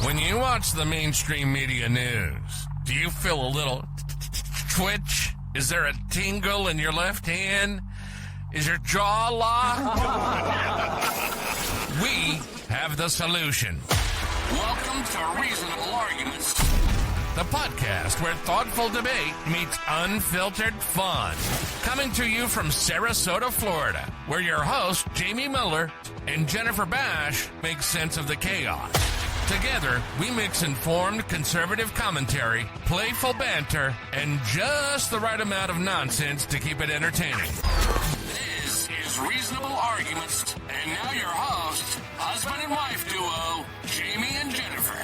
When you watch the mainstream media news, do you feel a little twitch? Is there a tingle in your left hand? Is your jaw locked? We have the solution. Welcome to Reasonable Arguments, the podcast where thoughtful debate meets unfiltered fun. Coming to you from Sarasota, Florida, where your hosts, Jamie Miller and Jennifer Bash, make sense of the chaos. Together, we mix informed conservative commentary, playful banter, and just the right amount of nonsense to keep it entertaining. This is Reasonable Arguments, and now your hosts, husband and wife duo, Jamie and Jennifer.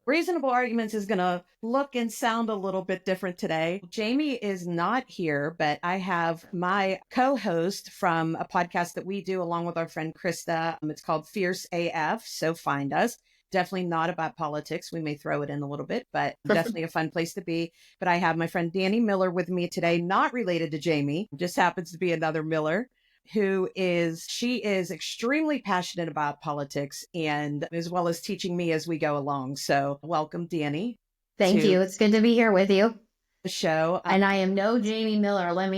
Reasonable Arguments is going to look and sound a little bit different today. Jamie is not here, but I have my co-host from a podcast that we do along with our friend Krista. It's called Fierce AF, so find us. Definitely not about politics. We may throw it in a little bit, but definitely a fun place to be. But I have my friend Danni Miller with me today, not related to Jamie, just happens to be another Miller. She is extremely passionate about politics and as well as teaching me as we go along. So welcome, Danni. Thank you. It's good to be here with you. The show. And I am no Jamie Miller. Let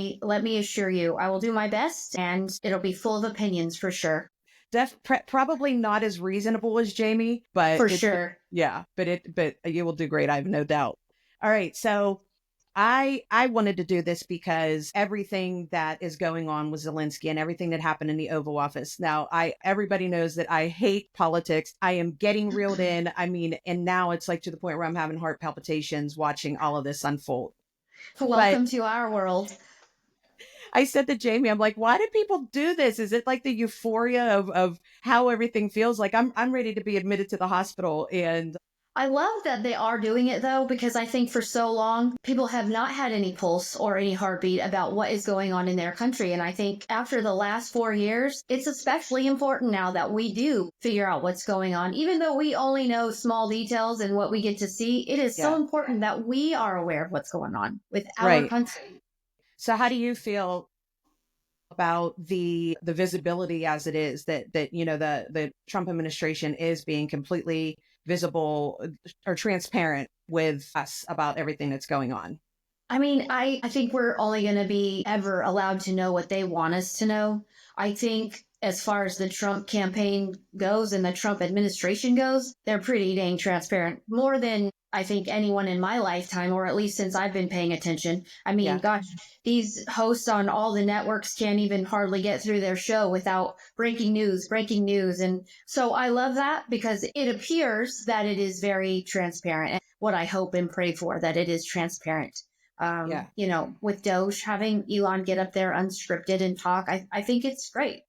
me assure you, I will do my best and it'll be full of opinions for sure. Probably not as reasonable as Jamie, but for sure. Yeah, but you will do great. I have no doubt. All right. So I wanted to do this because everything that is going on with Zelenskyy and everything that happened in the Oval Office. Now, everybody knows that I hate politics. I am getting reeled in. I mean, and now it's like to the point where I'm having heart palpitations watching all of this unfold. Welcome to our world. I said to Jamie, I'm like, why do people do this? Is it like the euphoria of how everything feels? Like I'm ready to be admitted to the hospital. And I love that they are doing it, though, because I think for so long, people have not had any pulse or any heartbeat about what is going on in their country. And I think after the last 4 years, it's especially important now that we do figure out what's going on. Even though we only know small details and what we get to see, it is so important that we are aware of what's going on with our country. So how do you feel about the visibility as it is that you know, the Trump administration is being completely visible or transparent with us about everything that's going on? I mean, I think we're only going to be ever allowed to know what they want us to know. I think as far as the Trump campaign goes and the Trump administration goes, they're pretty dang transparent, more than I think anyone in my lifetime, or at least since I've been paying attention. I mean, gosh, these hosts on all the networks can't even hardly get through their show without breaking news. And so I love that because it appears that it is very transparent. And what I hope and pray for, that it is transparent. You know, with Doge, having Elon get up there unscripted and talk, I think it's great.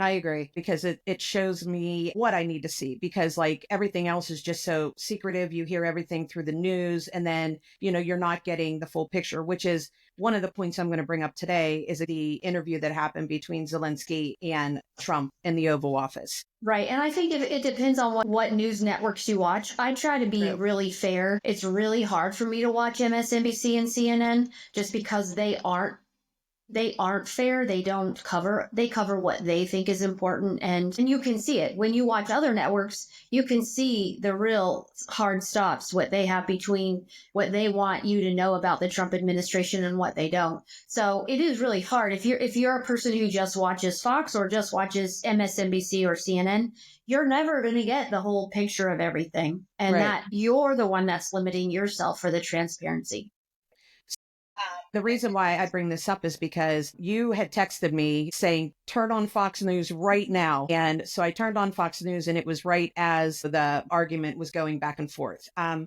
I agree, because it shows me what I need to see, because like everything else is just so secretive. You hear everything through the news and then, you know, you're not getting the full picture, which is one of the points I'm going to bring up today is the interview that happened between Zelenskyy and Trump in the Oval Office. Right. And I think it depends on what news networks you watch. I try to be really fair. It's really hard for me to watch MSNBC and CNN just because they aren't fair. They cover what they think is important. And you can see it when you watch other networks. You can see the real hard stops, what they have between what they want you to know about the Trump administration and what they don't. So it is really hard. If you're a person who just watches Fox or just watches MSNBC or CNN, you're never going to get the whole picture of everything. And that you're the one that's limiting yourself for the transparency. The reason why I bring this up is because you had texted me saying, turn on Fox News right now. And so I turned on Fox News and it was right as the argument was going back and forth. And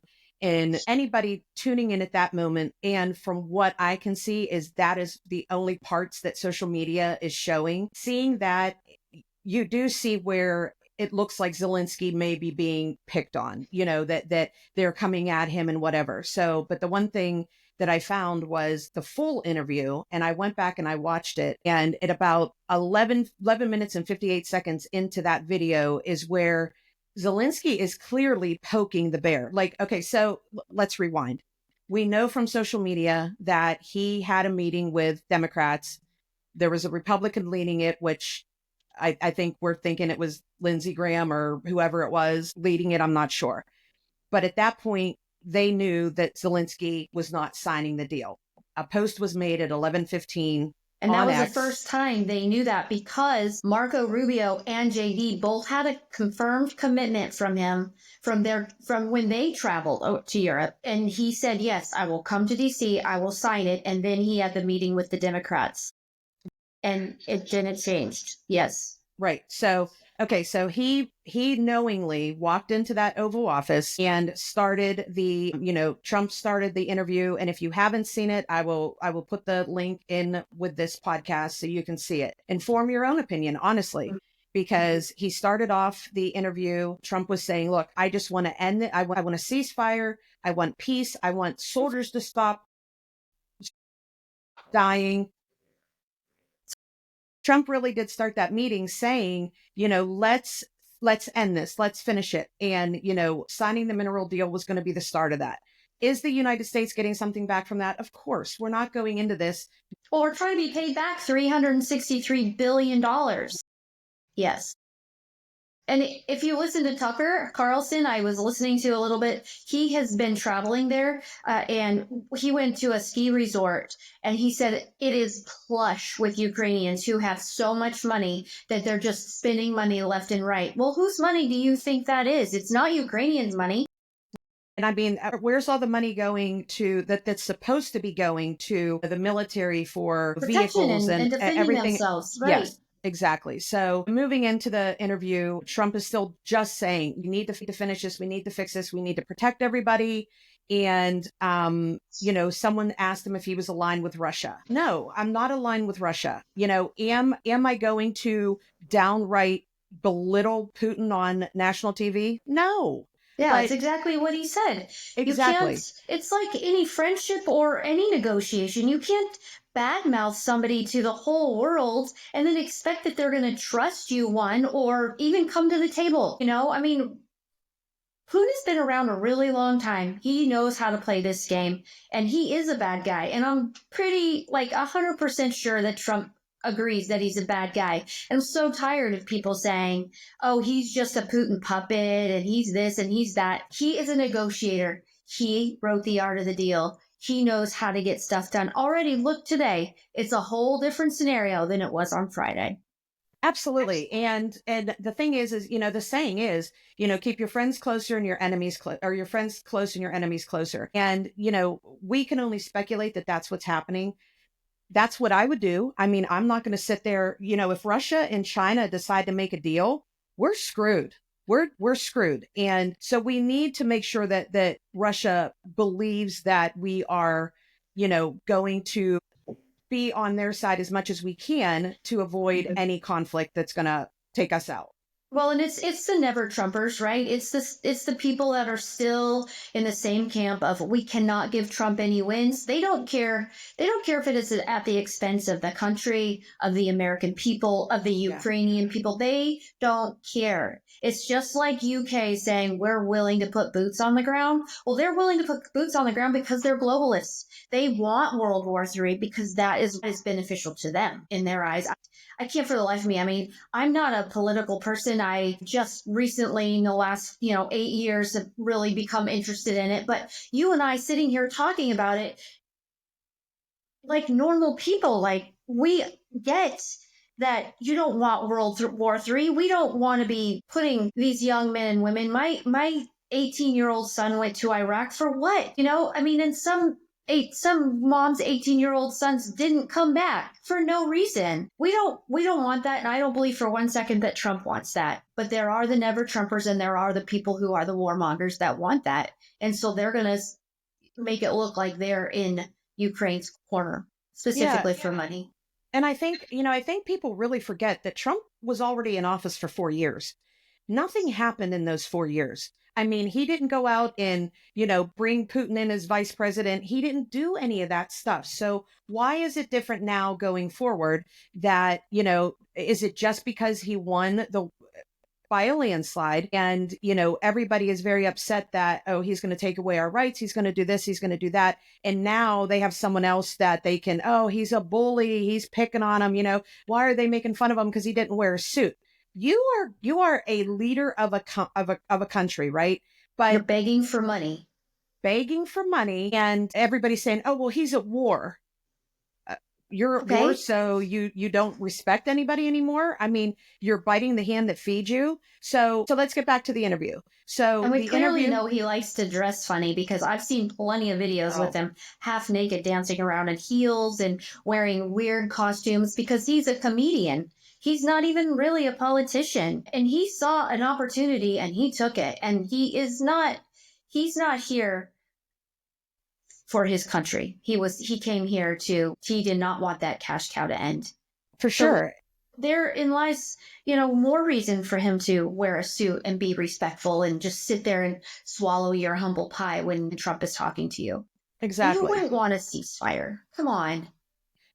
anybody tuning in at that moment, and from what I can see, that is the only parts that social media is showing. Seeing that, you do see where it looks like Zelenskyy may be being picked on, you know, that they're coming at him and whatever. So, but the one thing that I found was the full interview, and I went back and I watched it, and at about 11 minutes and 58 seconds into that video is where Zelenskyy is clearly poking the bear. Like, okay, so let's rewind. We know from social media that he had a meeting with Democrats. There was a Republican leading it, which I think we're thinking it was Lindsey Graham or whoever it was leading it. I'm not sure. But at that point, they knew that Zelenskyy was not signing the deal. A post was made at 11:15. And that was X. the first time they knew that, because Marco Rubio and JD both had a confirmed commitment from him from when they traveled to Europe. And he said, yes, I will come to DC, I will sign it. And then he had the meeting with the Democrats. And it didn't change. Yes. Right. So, okay. So he knowingly walked into that Oval Office and started Trump started the interview. And if you haven't seen it, I will put the link in with this podcast so you can see it and form your own opinion, honestly, because he started off the interview. Trump was saying, look, I just want to end it. I want a ceasefire. I want peace. I want soldiers to stop dying. Trump really did start that meeting saying, let's end this, let's finish it. And, signing the mineral deal was going to be the start of that. Is the United States getting something back from that? Of course. We're not going into this. Well, we're trying to be paid back $363 billion. Yes. And if you listen to Tucker Carlson, I was listening to a little bit. He has been traveling there, and he went to a ski resort, and he said it is plush with Ukrainians who have so much money that they're just spending money left and right. Well, whose money do you think that is? It's not Ukrainians' money. And I mean, where's all the money going to that's supposed to be going to the military for protection vehicles and defending everything? Themselves, right? Yes. Exactly. So moving into the interview, Trump is still just saying, we need to finish this. We need to fix this. We need to protect everybody. And, someone asked him if he was aligned with Russia. No, I'm not aligned with Russia. Am I going to downright belittle Putin on national TV? No. Yeah, that's exactly what he said. Exactly. It's like any friendship or any negotiation. You can't badmouth somebody to the whole world and then expect that they're going to trust you, or even come to the table. I mean, Putin's been around a really long time. He knows how to play this game, and he is a bad guy. And I'm pretty 100% sure that Trump agrees that he's a bad guy. And I'm so tired of people saying, oh, he's just a Putin puppet and he's this and he's that. He is a negotiator. He wrote the art of the deal. He knows how to get stuff done. Already, look today, it's a whole different scenario than it was on Friday. Absolutely. And the thing is, the saying is, keep your friends closer and your enemies or your friends close and your enemies closer. And, we can only speculate that that's what's happening. That's what I would do. I mean, I'm not going to sit there. If Russia and China decide to make a deal, we're screwed. We're screwed. And so we need to make sure that Russia believes that we are, going to be on their side as much as we can to avoid any conflict that's going to take us out. Well, and it's the never Trumpers, right? It's the people that are still in the same camp of we cannot give Trump any wins. They don't care. They don't care if it is at the expense of the country, of the American people, of the Ukrainian people. They don't care. It's just like UK saying we're willing to put boots on the ground. Well, they're willing to put boots on the ground because they're globalists. They want World War III because that is what is beneficial to them in their eyes. I can't for the life of me. I mean, I'm not a political person. I just recently, in the last, 8 years, have really become interested in it. But you and I sitting here talking about it like normal people, we get that you don't want World War III. We don't want to be putting these young men and women. My 18-year-old son went to Iraq for what? And some moms' 18-year-old sons didn't come back for no reason. We don't want that, and I don't believe for one second that Trump wants that. But there are the never Trumpers, and there are the people who are the warmongers that want that, and so they're gonna make it look like they're in Ukraine's corner specifically for money. And I think people really forget that Trump was already in office for 4 years. Nothing happened in those 4 years. I mean, he didn't go out and, bring Putin in as vice president. He didn't do any of that stuff. So why is it different now going forward that, is it just because he won by a landslide. And, everybody is very upset that, oh, he's going to take away our rights. He's going to do this. He's going to do that. And now they have someone else that they can, oh, he's a bully. He's picking on him. Why are they making fun of him? Because he didn't wear a suit. You are a leader of a country, right? But you're begging for money. And everybody's saying, oh, well, he's at war. You're at war, so you don't respect anybody anymore. I mean, you're biting the hand that feeds you. So let's get back to the interview. And we clearly know he likes to dress funny, because I've seen plenty of videos with him half naked, dancing around in heels and wearing weird costumes, because he's a comedian. He's not even really a politician, and he saw an opportunity and he took it. And he's not here for his country. He came here he did not want that cash cow to end. For sure. So therein lies, more reason for him to wear a suit and be respectful and just sit there and swallow your humble pie when Trump is talking to you. Exactly. You wouldn't want a ceasefire. Come on.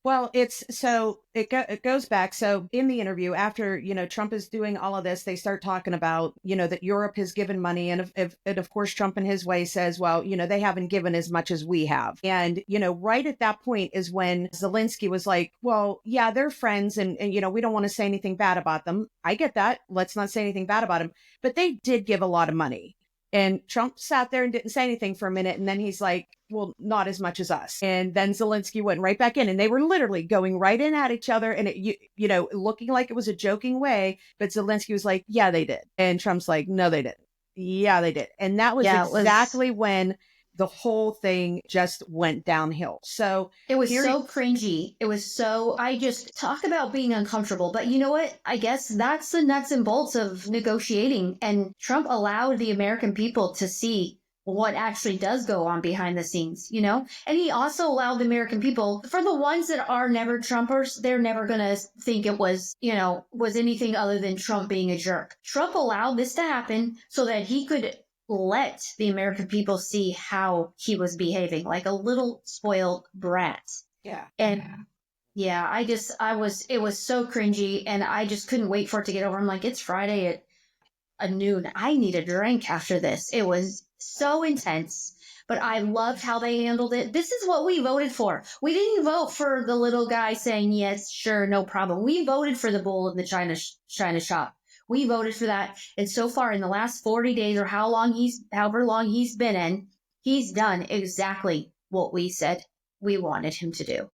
Well, it goes back. So in the interview, after, Trump is doing all of this, they start talking about, that Europe has given money. And of course, Trump in his way says, well, they haven't given as much as we have. And, right at that point is when Zelensky was like, well, yeah, they're friends. And we don't want to say anything bad about them. I get that. Let's not say anything bad about them. But they did give a lot of money. And Trump sat there and didn't say anything for a minute. And then he's like, well, not as much as us. And then Zelensky went right back in, and they were literally going right in at each other. And it, looking like it was a joking way. But Zelensky was like, yeah, they did. And Trump's like, no, they didn't. Yeah, they did. And that was exactly when the whole thing just went downhill. So it was so cringy. It was I just talk about being uncomfortable. But you know what? I guess that's the nuts and bolts of negotiating. And Trump allowed the American people to see what actually does go on behind the scenes, And he also allowed the American people, for the ones that are never Trumpers, they're never going to think it was anything other than Trump being a jerk. Trump allowed this to happen so that he could let the American people see how he was behaving, like a little spoiled brat. Yeah. And it was so cringy, and I just couldn't wait for it to get over. I'm like, it's Friday at noon. I need a drink after this. It was so intense, but I loved how they handled it. This is what we voted for. We didn't vote for the little guy saying, yes, sure, no problem. We voted for the bull in the China shop. We voted for that. And so far in the last 40 days, or however long he's been in, he's done exactly what we said we wanted him to do.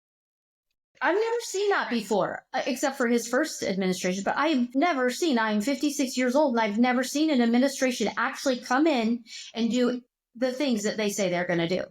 I've never seen that before, except for his first administration. But I've never seen, I'm 56 years old, and I've never seen an administration actually come in and do the things that they say they're going to do.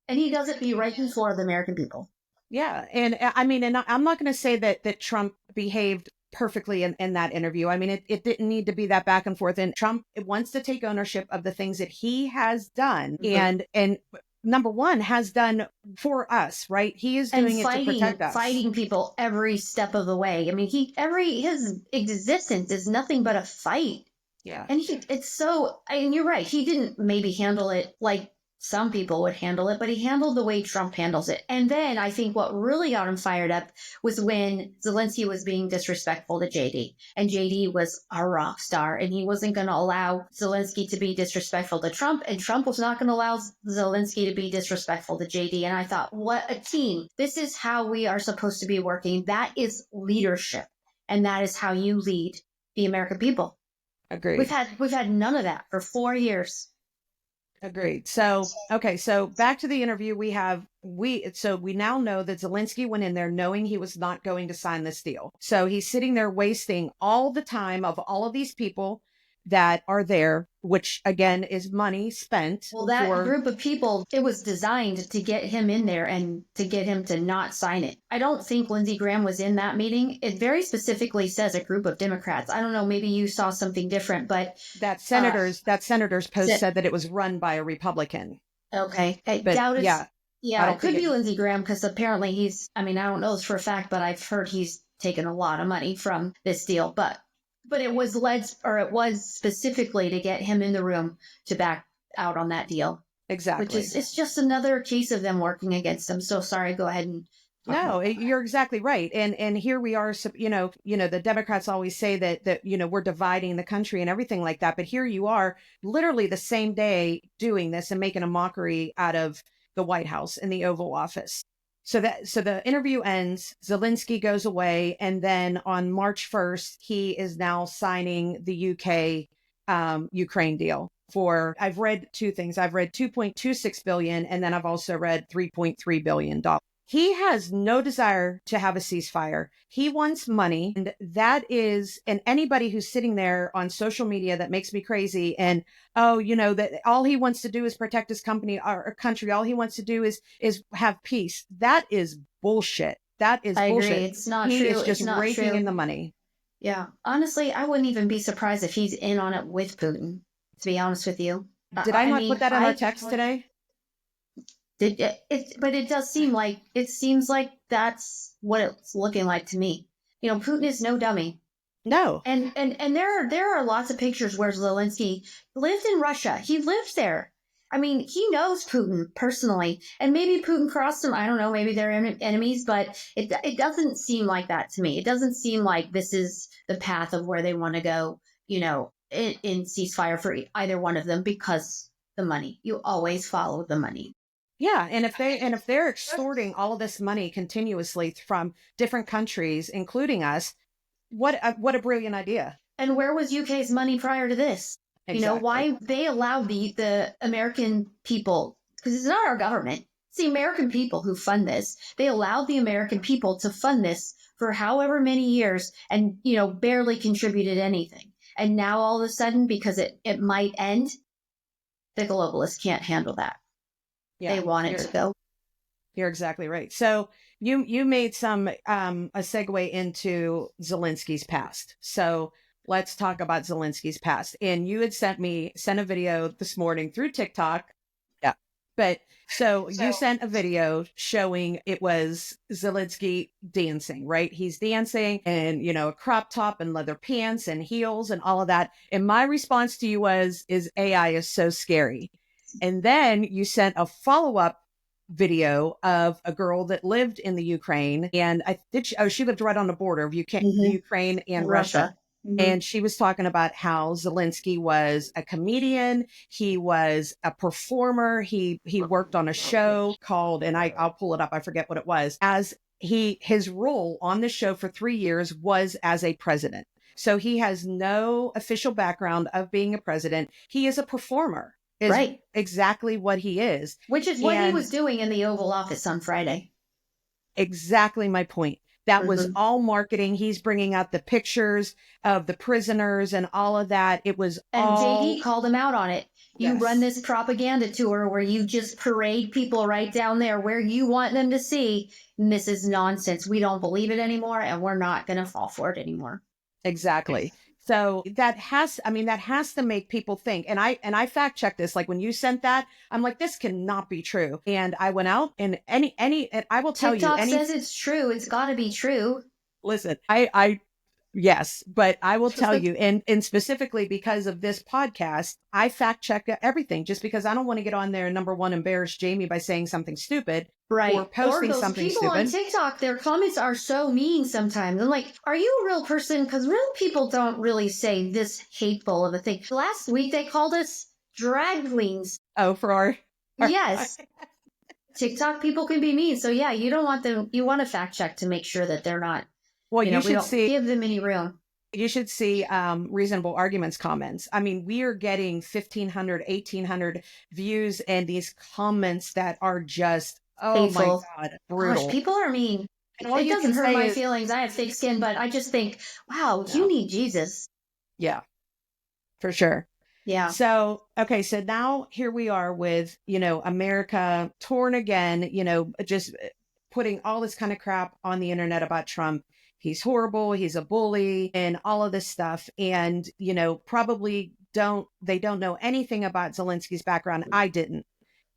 And he does it right before the American people. Yeah. And I mean, and I'm not going to say that Trump behaved perfectly in that interview. I mean, it didn't need to be that back and forth. And Trump wants to take ownership of the things that he has done. Mm-hmm. And number one, has done for us, right? He is doing it to protect us. Fighting people every step of the way. I mean, his existence is nothing but a fight. Yeah. And you're right. He didn't maybe handle it like some people would handle it, but he handled the way Trump handles it. And then I think what really got him fired up was when Zelensky was being disrespectful to JD. And JD was a rock star, and he wasn't going to allow Zelensky to be disrespectful to Trump, and Trump was not going to allow Zelensky to be disrespectful to JD. And I thought, what a team. This is how we are supposed to be working. That is leadership. And that is how you lead the American people. Agreed. We've had none of that for 4 years. Agreed. So, okay. So back to the interview we now know that Zelensky went in there knowing he was not going to sign this deal. So he's sitting there wasting all the time of all of these people that are there, which again is money spent. Well, that group of people, it was designed to get him in there and to get him to not sign it. I don't think Lindsey Graham was in that meeting. It very specifically says a group of Democrats. I don't know, maybe you saw something different, but that senator's post said that it was run by a Republican. Okay. I doubt it. Yeah, it could be Lindsey Graham, because apparently I don't know this for a fact, but I've heard he's taken a lot of money from this deal, but it was specifically to get him in the room to back out on that deal. Exactly. Which is, it's just another case of them working against him. So sorry, go ahead and No, you're exactly right. And here we are, the Democrats always say that we're dividing the country and everything like that. But here you are literally the same day doing this and making a mockery out of the White House and the Oval Office. So the interview ends, Zelensky goes away, and then on March 1st, he is now signing the UK Ukraine deal for, I've read two things. I've read 2.26 billion, and then I've also read $3.3 billion. He has no desire to have a ceasefire. He wants money. And and anybody who's sitting there on social media that makes me crazy. And, that all he wants to do is protect his company or country. All he wants to do is have peace. That is bullshit. That is bullshit. Agree. It's not he true. is just it's not raking true. in the money. Yeah. Honestly, I wouldn't even be surprised if he's in on it with Putin, to be honest with you. Did I not put that in our text today? But it does seem like, that's what it's looking like to me. Putin is no dummy. No. And there are lots of pictures where Zelensky lived in Russia. He lived there. I mean, he knows Putin personally, and maybe Putin crossed him. I don't know. Maybe they're enemies, but it doesn't seem like that to me. It doesn't seem like this is the path of where they want to go, in ceasefire for either one of them, because the money. You always follow the money. Yeah, and if they're extorting all of this money continuously from different countries, including us, what a brilliant idea. And where was UK's money prior to this? Exactly. Why they allowed the American people, because it's not our government, it's the American people who fund this. They allowed the American people to fund this for however many years and, barely contributed anything. And now all of a sudden, because it might end, the globalists can't handle that. Yeah, they want it to go. You're exactly right. So you made a segue into Zelensky's past. So let's talk about Zelensky's past. And you had sent a video this morning through TikTok. Yeah. But so you sent a video showing it was Zelensky dancing, right? He's dancing and, a crop top and leather pants and heels and all of that. And my response to you is AI is so scary. And then you sent a follow-up video of a girl that lived in the Ukraine. And she lived right on the border of Ukraine and Russia. Mm-hmm. And she was talking about how Zelensky was a comedian. He was a performer. He worked on a show called, and I'll pull it up. I forget what it was. His role on the show for 3 years was as a president. So he has no official background of being a president. He is a performer. Is right. Exactly what he is. Which is what he was doing in the Oval Office on Friday. Exactly my point. That was all marketing. He's bringing out the pictures of the prisoners and all of that. It was JD called him out on it. You run this propaganda tour where you just parade people right down there where you want them to see. And this is nonsense. We don't believe it anymore, and we're not going to fall for it anymore. Exactly. So that has to make people think. And I fact checked this. Like when you sent that, I'm like, this cannot be true. And I went out and and I will tell TikTok you. TikTok says it's true. It's got to be true. Listen, yes, but I will tell you, and specifically because of this podcast, I fact check everything just because I don't want to get on there and number one, embarrass Jamie by saying something stupid. Right. Or posting something stupid. People on TikTok, their comments are so mean sometimes. I'm like, are you a real person? Because real people don't really say this hateful of a thing. Last week, they called us drag queens. Oh, for our yes. TikTok people can be mean. So yeah, you don't want them. You want to fact check to make sure that they're not. Well, we don't give them any room. You should see Reasonable Arguments comments. I mean, we are getting 1,500, 1,800 views and these comments that are just, oh hateful. My God, brutal. Gosh, people are mean. And it doesn't hurt my feelings. I have thick skin, but I just think, wow, you need Jesus. Yeah, for sure. Yeah. So, okay. So now here we are with, America torn again, just putting all this kind of crap on the internet about Trump. He's horrible. He's a bully and all of this stuff. And, probably they don't know anything about Zelensky's background. I didn't.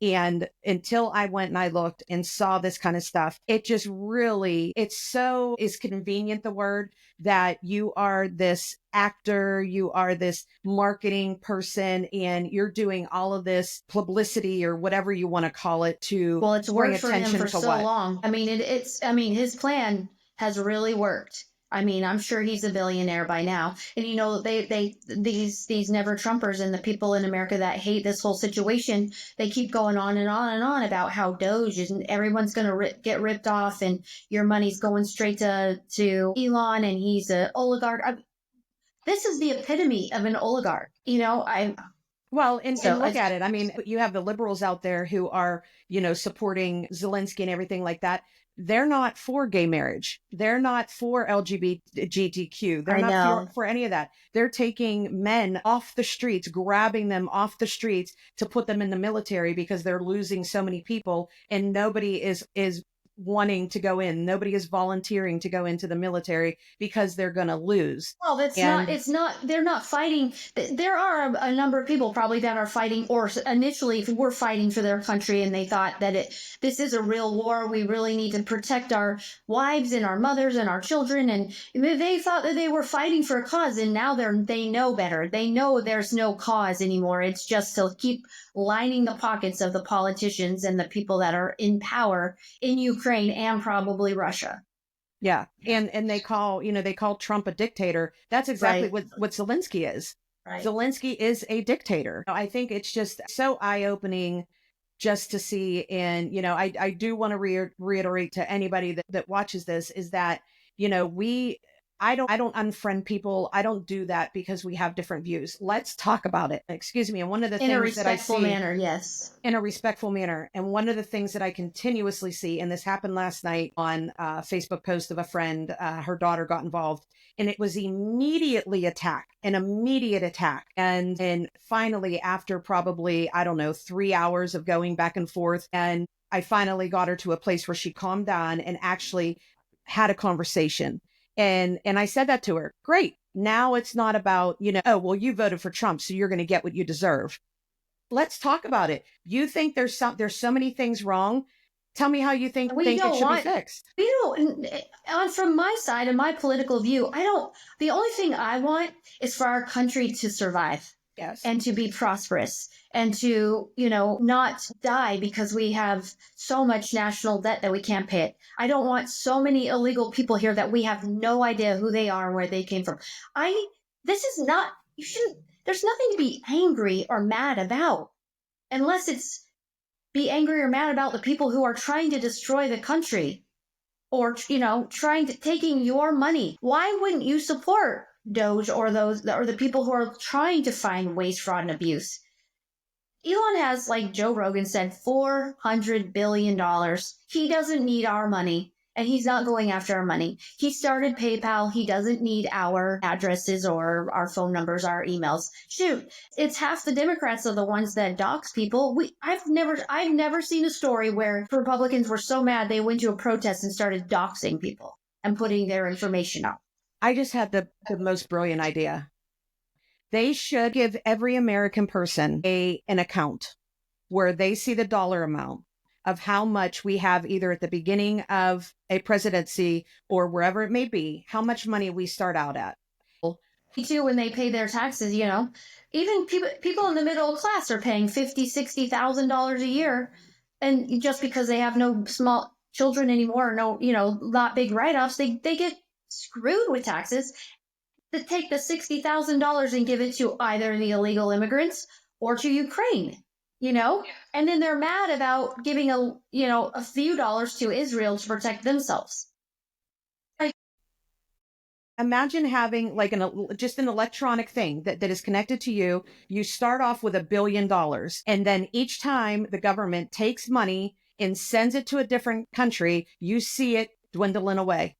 And until I went and I looked and saw this kind of stuff, it just really, it's so is convenient, the word, that you are this actor, you are this marketing person, and you're doing all of this publicity or whatever you want to call it to Well, it's bring worked for him attention for to so what? long. I mean, his plan has really worked. I mean, I'm sure he's a billionaire by now. And you know, these never Trumpers and the people in America that hate this whole situation, they keep going on and on and on about how Doge is and everyone's going to get ripped off and your money's going straight to Elon and he's an oligarch. This is the epitome of an oligarch. You know, Well, and so look at it. I mean, you have the liberals out there who are, supporting Zelensky and everything like that. They're not for gay marriage. They're not for LGBTQ. They're I not know. for any of that. They're taking men off the streets, grabbing them off the streets to put them in the military because they're losing so many people, and nobody is wanting to go in. Nobody is volunteering to go into the military because they're going to lose. Well, they're not fighting. There are a number of people probably that are fighting or initially were fighting for their country and they thought that this is a real war. We really need to protect our wives and our mothers and our children. And they thought that they were fighting for a cause and now they know better. They know there's no cause anymore. It's just to keep lining the pockets of the politicians and the people that are in power in Ukraine and probably Russia. Yeah. And they call Trump a dictator. That's exactly Right. what Zelensky is. Right. Zelensky is a dictator. I think it's just so eye-opening just to see. And, I do want to reiterate to anybody that watches this is that, I don't unfriend people. I don't do that because we have different views. Let's talk about it. Excuse me. And one of the In a things that I respectful see manner, yes. in a respectful manner. And one of the things that I continuously see, and this happened last night on a Facebook post of a friend, her daughter got involved and it was an immediate attack. And finally, after probably, 3 hours of going back and forth, and I finally got her to a place where she calmed down and actually had a conversation. And I said that to her. Great. Now it's not about, oh, well, you voted for Trump, so you're going to get what you deserve. Let's talk about it. You think there's so many things wrong. Tell me how you think it should be fixed. From my side and my political view, the only thing I want is for our country to survive. Yes. And to be prosperous and to, not die because we have so much national debt that we can't pay it. I don't want so many illegal people here that we have no idea who they are and where they came from. There's nothing to be angry or mad about unless it's be angry or mad about the people who are trying to destroy the country or, taking your money. Why wouldn't you support Doge or the people who are trying to find waste, fraud, and abuse? Elon has, like Joe Rogan said, $400 billion. He doesn't need our money, and he's not going after our money. He started PayPal. He doesn't need our addresses or our phone numbers, our emails. Shoot, it's half the Democrats are the ones that dox people. I've never seen a story where Republicans were so mad they went to a protest and started doxing people and putting their information out. I just had the most brilliant idea. They should give every American person an account where they see the dollar amount of how much we have either at the beginning of a presidency or wherever it may be, how much money we start out at. Too, when they pay their taxes, even people in the middle class are paying $50,000, $60,000 a year. And just because they have no small children anymore, no, not big write-offs, they get screwed with taxes. To take the $60,000 and give it to either the illegal immigrants or to Ukraine, and then they're mad about giving a few dollars to Israel to protect themselves. Imagine having like just an electronic thing that is connected to you. You start off with $1 billion, and then each time the government takes money and sends it to a different country, you see it dwindling away.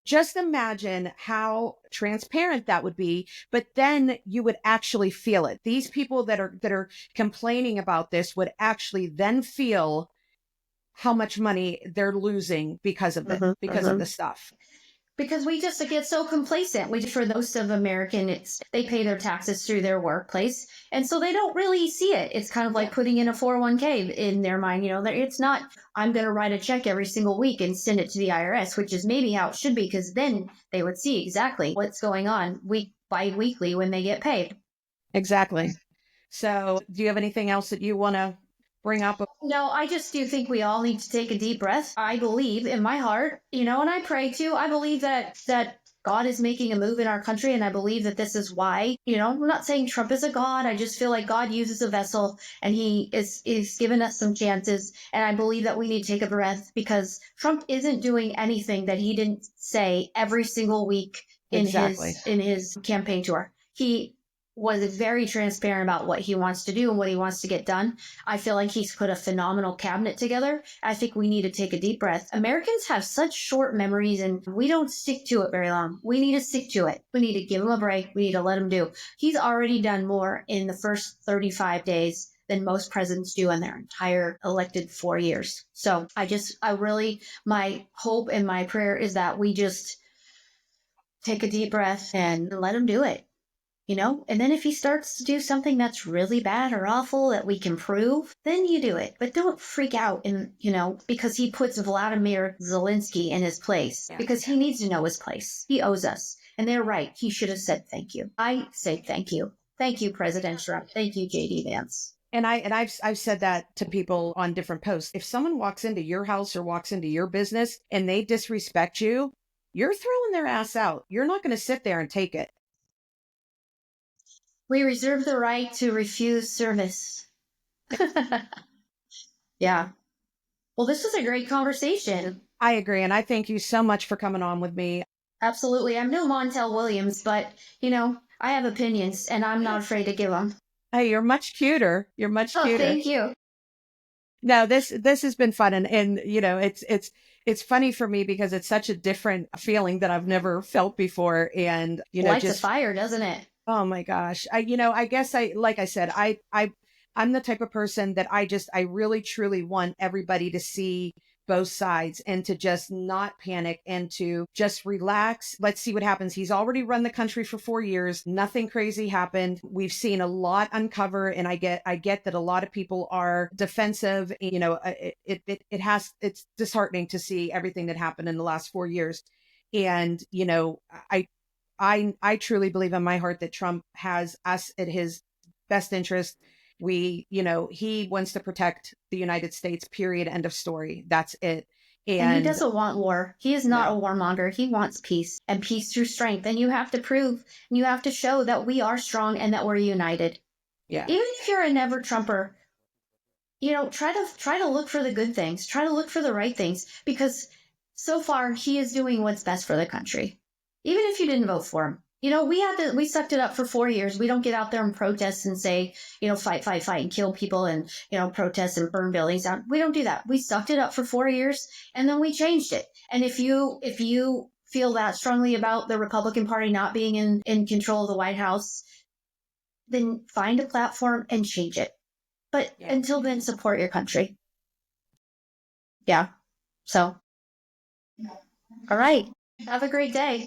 Just imagine how transparent that would be, but then you would actually feel it. These people that are complaining about this would actually then feel how much money they're losing because of it, of the stuff. because we just get so complacent. For most of Americans, they pay their taxes through their workplace. And so they don't really see it. It's kind of like putting in a 401k in their mind. It's not, I'm going to write a check every single week and send it to the IRS, which is maybe how it should be, because then they would see exactly what's going on bi-weekly when they get paid. Exactly. So do you have anything else that you want to bring up? No, I just do think we all need to take a deep breath. I believe in my heart, and I pray too. I believe that God is making a move in our country, and I believe that this is why. I'm not saying Trump is a god. I just feel like God uses a vessel, and he is given us some chances. And I believe that we need to take a breath, because Trump isn't doing anything that he didn't say every single week in his campaign tour. He was very transparent about what he wants to do and what he wants to get done. I feel like he's put a phenomenal cabinet together. I think we need to take a deep breath. Americans have such short memories, and we don't stick to it very long. We need to stick to it. We need to give him a break. We need to let him do. He's already done more in the first 35 days than most presidents do in their entire elected 4 years. So my hope and my prayer is that we just take a deep breath and let him do it. And then if he starts to do something that's really bad or awful that we can prove, then you do it. But don't freak out because he puts Vladimir Zelensky in his place, because he needs to know his place. He owes us. And they're right. He should have said thank you. I say thank you. Thank you, President Trump. Thank you, JD Vance. And I've said that to people on different posts. If someone walks into your house or walks into your business and they disrespect you, you're throwing their ass out. You're not going to sit there and take it. We reserve the right to refuse service. Yeah. Well, this was a great conversation. I agree. And I thank you so much for coming on with me. Absolutely. I'm no Montel Williams, but, I have opinions, and I'm not afraid to give them. Hey, you're much cuter. You're much cuter. Oh, thank you. No, this has been fun. And it's funny for me because it's such a different feeling that I've never felt before. And, lights a fire, doesn't it? Oh my gosh. I guess like I said, I'm the type of person that I really truly want everybody to see both sides and to just not panic and to just relax. Let's see what happens. He's already run the country for 4 years. Nothing crazy happened. We've seen a lot uncover, and I get that a lot of people are defensive. It's disheartening to see everything that happened in the last 4 years. And, I truly believe in my heart that Trump has us at his best interest. He wants to protect the United States, period, end of story. That's it. And he doesn't want war. He is not a warmonger. He wants peace, and peace through strength. And you have to prove, and you have to show that we are strong and that we're united. Yeah. Even if you're a never Trumper, try to look for the good things. Try to look for the right things, because so far he is doing what's best for the country. Even if you didn't vote for him. We sucked it up for 4 years. We don't get out there and protest and say, fight, and kill people and, protest and burn buildings down. We don't do that. We sucked it up for 4 years, and then we changed it. And if you feel that strongly about the Republican Party not being in control of the White House, then find a platform and change it. But until then, support your country. Yeah. So, all right. Have a great day.